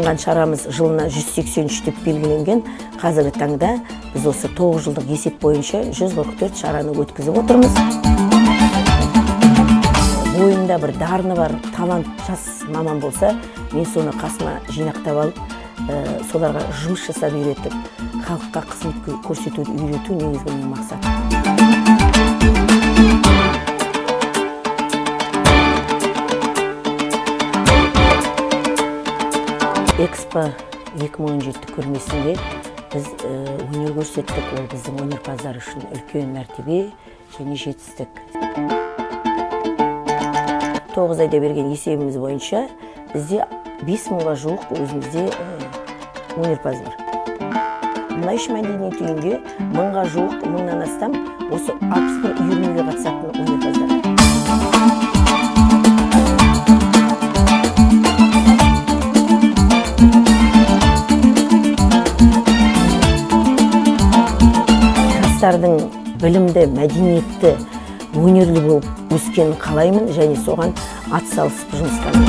жоспарланған шарамыз жылына 183 деп белгіленген. Қазіргі таңда біз осы 9 жылдық есеп бойынша 144 шараны өткізіп отырмыз. Бойында бір дарыны бар, талант жас маман болса, мен соны қасыма жинақтап алып, соларға жұмыс жасап үйретіп, халыққа қызмет көрсетуді үйрету негізгі менің мақсатым. Экспо 2017 көрмесінде біз өнер көрсеттік, ол біздің өнерпаздар үшін үлкен мәртебе және жетістік. 9 айда берген есебіміз бойынша бізде 5000-ға жуық өзімізде өнерпаз бар. Мұнайшы мәдениет үйінде 1000-ға жуық, 1000-нан астам осы 61 үйірмеге қатысатын өнерпаздар. Жастардың білімді, мәдениетті, өнерлі болып өскенін қалаймын және соған атсалысып жұмыстарым.